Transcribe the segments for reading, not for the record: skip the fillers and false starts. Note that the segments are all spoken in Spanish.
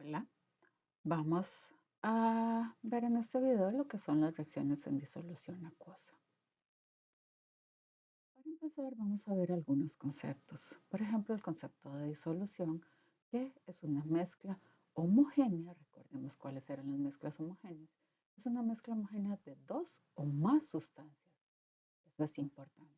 Hola, vamos a ver en este video lo que son las reacciones en disolución acuosa. Para empezar, vamos a ver algunos conceptos. Por ejemplo, el concepto de disolución, que es una mezcla homogénea. Recordemos cuáles eran las mezclas homogéneas. Es una mezcla homogénea de dos o más sustancias. Eso es importante.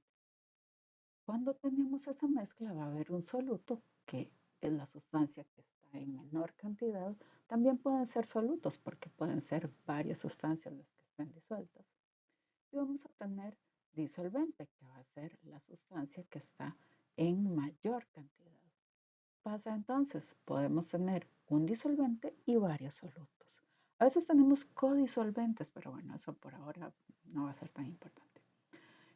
Cuando tenemos esa mezcla va a haber un soluto, que es la sustancia que está en menor cantidad. También pueden ser solutos porque pueden ser varias sustancias las que estén disueltas. Y vamos a tener disolvente, que va a ser la sustancia que está en mayor cantidad. Pasa entonces, podemos tener un disolvente y varios solutos. A veces tenemos codisolventes, pero bueno, eso por ahora no va a ser tan importante.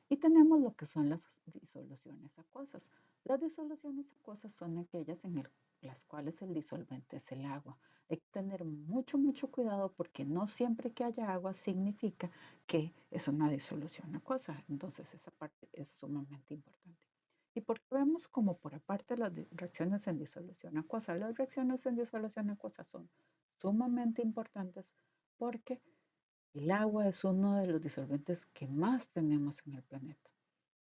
Y tenemos lo que son las disoluciones acuosas. Las disoluciones acuosas son aquellas en las cuales el disolvente es el agua. Hay que tener mucho cuidado porque no siempre que haya agua significa que es una disolución acuosa. Entonces esa parte es sumamente importante. ¿Y por qué vemos como por aparte las reacciones en disolución acuosa? Las reacciones en disolución acuosa son sumamente importantes porque el agua es uno de los disolventes que más tenemos en el planeta.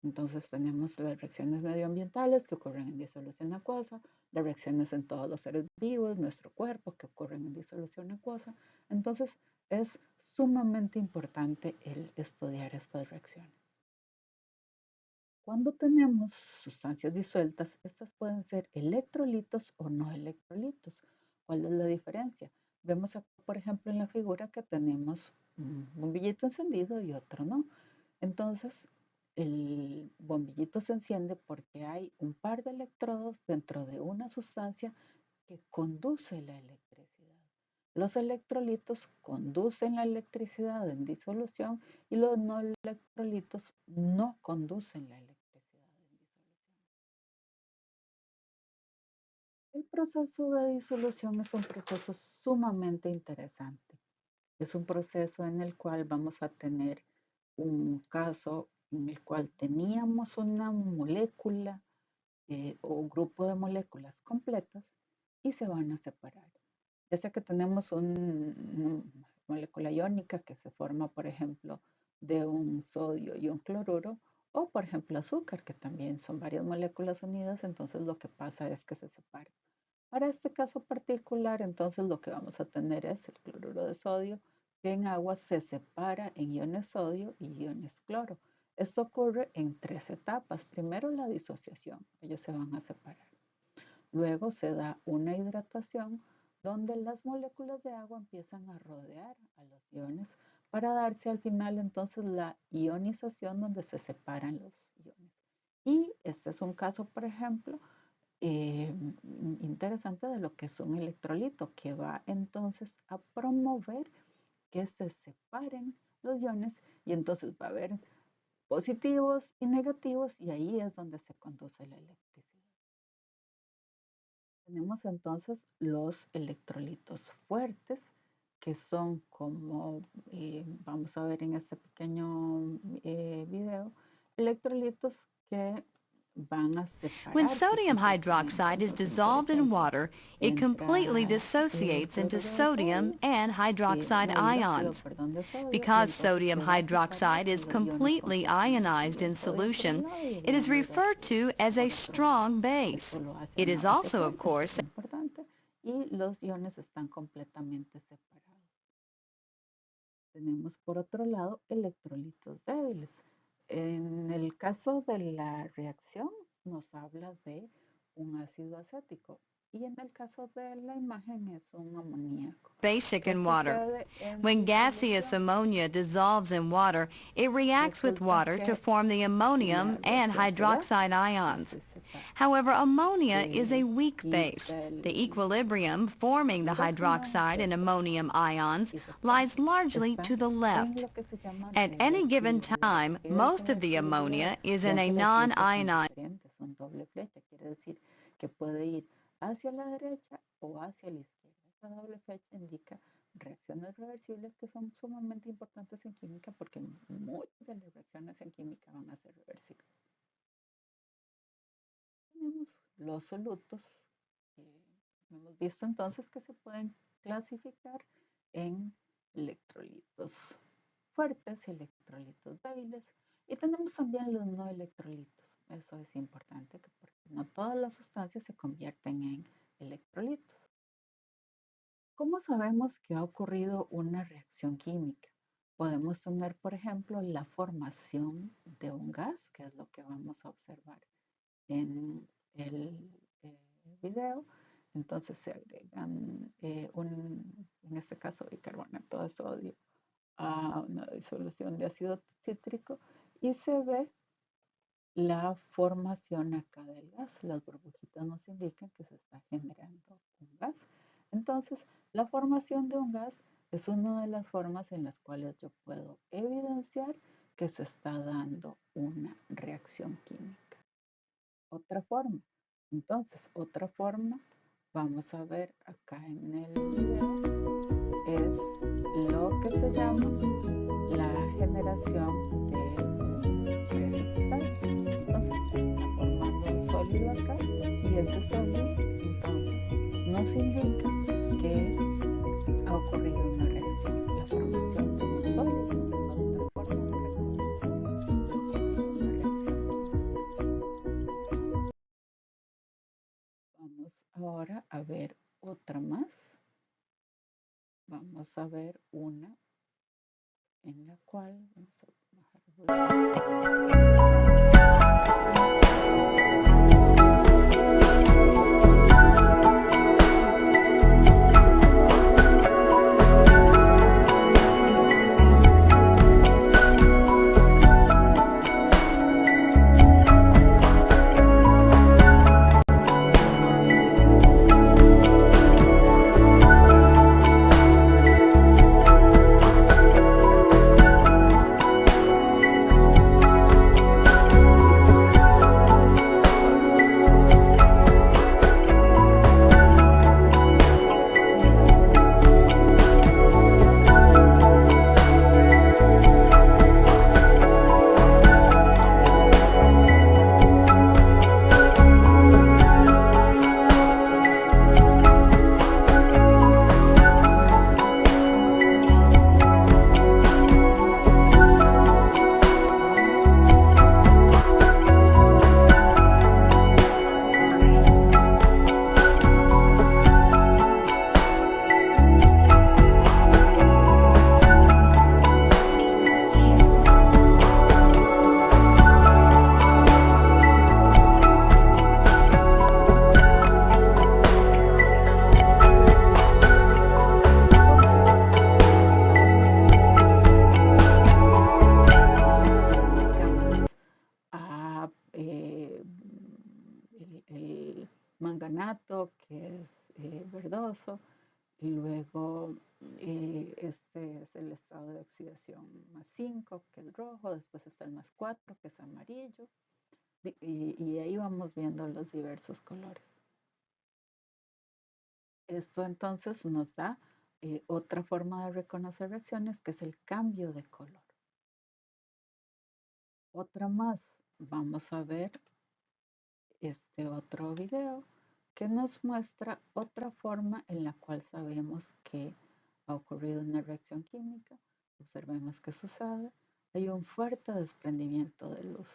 Entonces tenemos las reacciones medioambientales que ocurren en disolución acuosa, las reacciones en todos los seres vivos, nuestro cuerpo, que ocurren en disolución acuosa. Entonces es sumamente importante el estudiar estas reacciones. Cuando tenemos sustancias disueltas, estas pueden ser electrolitos o no electrolitos. ¿Cuál es la diferencia? Vemos acá, por ejemplo, en la figura que tenemos un bombillito encendido y otro no. Entonces, el bombillito se enciende porque hay un par de electrodos dentro de una sustancia que conduce la electricidad. Los electrolitos conducen la electricidad en disolución y los no electrolitos no conducen la electricidad en disolución. El proceso de disolución es un proceso sumamente interesante. Es un proceso en el cual vamos a tener un caso en el cual teníamos una molécula o grupo de moléculas completas y se van a separar. Ya sea que tenemos una molécula iónica que se forma, por ejemplo, de un sodio y un cloruro, o por ejemplo azúcar, que también son varias moléculas unidas, entonces lo que pasa es que se separan. Para este caso particular, entonces lo que vamos a tener es el cloruro de sodio, que en agua se separa en iones sodio y iones cloro. Esto ocurre en tres etapas. Primero la disociación, ellos se van a separar. Luego se da una hidratación donde las moléculas de agua empiezan a rodear a los iones para darse al final entonces la ionización donde se separan los iones. Y este es un caso, por ejemplo, eh, interesante de lo que es un electrolito, que va entonces a promover que se separen los iones y entonces va a haber positivos y negativos y ahí es donde se conduce la electricidad. Tenemos entonces los electrolitos fuertes, que son como vamos a ver en este pequeño video, electrolitos que van a When separarse sodium hydroxide is completamente. Entonces, por dissolved in ejemplo, water, it completely entra el dissociates into cloruro de sodium sodio and y hydroxide el hidróxido, ions. perdón, de sodio y Because entonces sodium se va a separar hydroxide y is los iones completely completamente. ionized Y el in sodio por un solution, lado y el it is referred hidróxido to as a por otro lado. strong Esto base. lo hace It una is base also, of fuerte, eso course, es importante. Y los iones están completamente separados. Tenemos por otro lado electrolitos débiles. En el caso de la reacción nos habla de un ácido acético y en el caso de la imagen es un amoníaco. basic ¿Qué in water. sucede en When gaseous disolución? ammonia dissolves in water, it reacts with Resulta water to que form the la ammonium and reacción se da, hydroxide ions. así se da. However, ammonia is a Se weak base. quita The equilibrium forming the hidrógeno, hydroxide se and separa ammonium ions y se forma. lies largely Está to the en left. lo que se llama At any given reversibilidad. time, ¿Qué es most of the reversibilidad? ammonia is in Vean a que las flechas son non-ionized. diferentes, son doble flecha, quiere decir que puede ir hacia la derecha o hacia la izquierda. Esta doble flecha indica reacciones reversibles que son sumamente importantes en química porque muchas de las reacciones en química van a ser reversibles. Tenemos los solutos, que hemos hemos visto entonces que se pueden clasificar en electrolitos fuertes y electrolitos débiles. Y tenemos también los no electrolitos. Eso es importante porque no todas las sustancias se convierten en electrolitos. ¿Cómo sabemos que ha ocurrido una reacción química? Podemos tener, por ejemplo, la formación de un gas, que es lo que vamos a observar en el video. Entonces se agregan en este caso, bicarbonato de sodio a una disolución de ácido cítrico y se ve la formación acá del gas. Las burbujitas nos indican que se está generando un gas. Entonces, la formación de un gas es una de las formas en las cuales yo puedo evidenciar que se está dando una reacción química. Otra forma. Entonces, otra forma, vamos a ver acá en el video, es lo que se llama la generación de precipitados. Entonces, se está formando un sólido acá y ese sólido entonces nos indica que ha ocurrido una reacción. La formación de un sólido es otra forma de reconocer una reacción. Vamos ahora a ver otra más. Vamos a ver una en la cual vamos a bajar el manganato, que es verdoso, y luego este es el estado de oxidación más 5, que es rojo, después está el más 4, que es amarillo, y ahí vamos viendo los diversos colores. Esto entonces nos da otra forma de reconocer reacciones, que es el cambio de color. Otra más, vamos a ver este otro video que nos muestra otra forma en la cual sabemos que ha ocurrido una reacción química. Observemos qué sucede. Hay un fuerte desprendimiento de luz.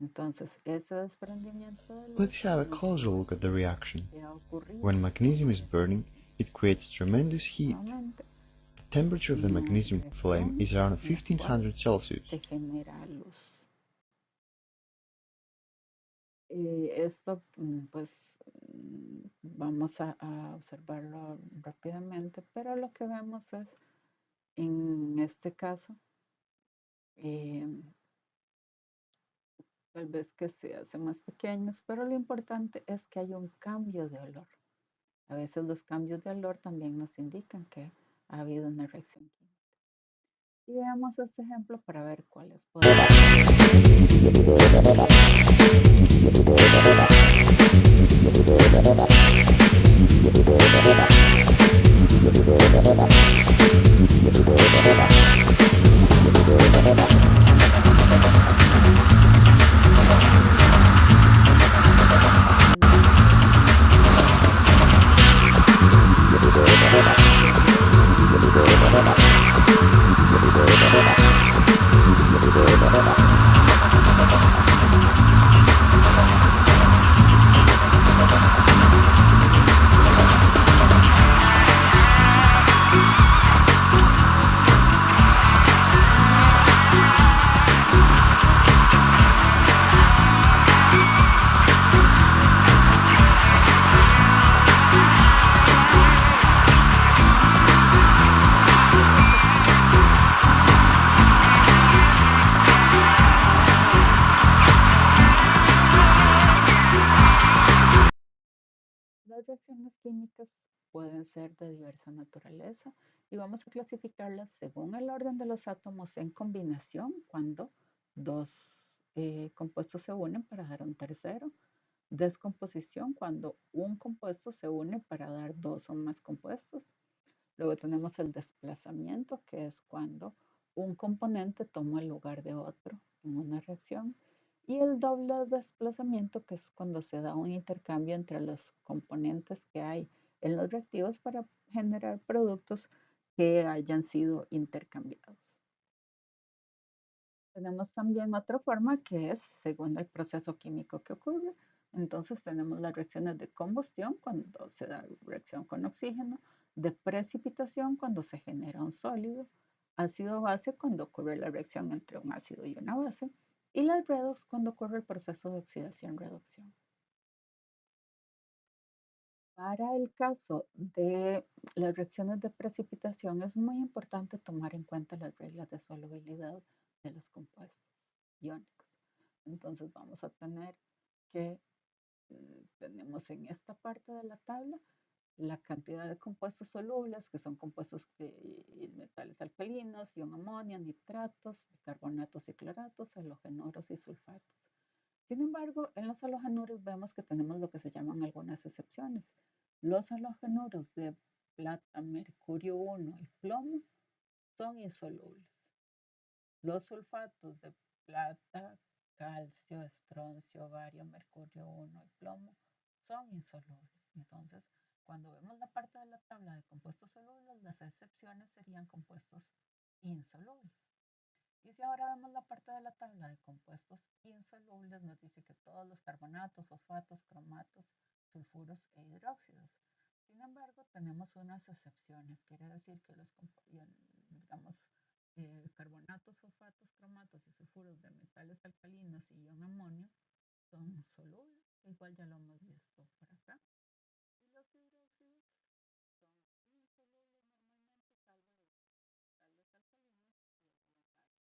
Entonces, ese desprendimiento de luz... Let's have a closer look at the reaction. When magnesium is burning, it creates tremendous heat. The temperature of the magnesium flame is around 1500 Celsius. Esto, pues, vamos a observarlo rápidamente, pero lo que vemos es, en este caso, tal vez que se hacen más pequeños, pero lo importante es que hay un cambio de olor. A veces los cambios de olor también nos indican que ha habido una reacción química. Y veamos este ejemplo para ver cuáles podemos Las reacciones químicas pueden ser de diversa naturaleza y vamos a clasificarlas según el orden de los átomos en combinación cuando dos compuestos se unen para dar un tercero, descomposición cuando un compuesto se une para dar dos o más compuestos. Luego tenemos el desplazamiento, que es cuando un componente toma el lugar de otro en una reacción. Y el doble desplazamiento, que es cuando se da un intercambio entre los componentes que hay en los reactivos para generar productos que hayan sido intercambiados. Tenemos también otra forma que es según el proceso químico que ocurre. Entonces tenemos las reacciones de combustión cuando se da reacción con oxígeno, de precipitación cuando se genera un sólido, ácido-base cuando ocurre la reacción entre un ácido y una base, y las redox cuando ocurre el proceso de oxidación-reducción. Para el caso de las reacciones de precipitación es muy importante tomar en cuenta las reglas de solubilidad de los compuestos iónicos. Entonces vamos a tener que, tenemos en esta parte de la tabla la cantidad de compuestos solubles, que son compuestos de metales alcalinos, ion amonio, nitratos, bicarbonatos y cloratos, halogenuros y sulfatos. Sin embargo, en los halogenuros vemos que tenemos lo que se llaman algunas excepciones. Los halogenuros de plata, mercurio 1 y plomo son insolubles. Los sulfatos de plata, calcio, estroncio, bario, mercurio 1 y plomo son insolubles. Entonces, cuando vemos la parte de la tabla de compuestos solubles, las excepciones serían compuestos insolubles. Y si ahora vemos la parte de la tabla de compuestos insolubles, nos dice que todos los carbonatos, fosfatos, cromatos, sulfuros e hidróxidos. Sin embargo, tenemos unas excepciones. Quiere decir que los, digamos, carbonatos, fosfatos, cromatos y sulfuros de metales alcalinos y ion amonio son solubles. Igual ya lo hemos visto por acá. Y los hidróxidos son insolubles normalmente, salvo los metales alcalinos y algunos bares.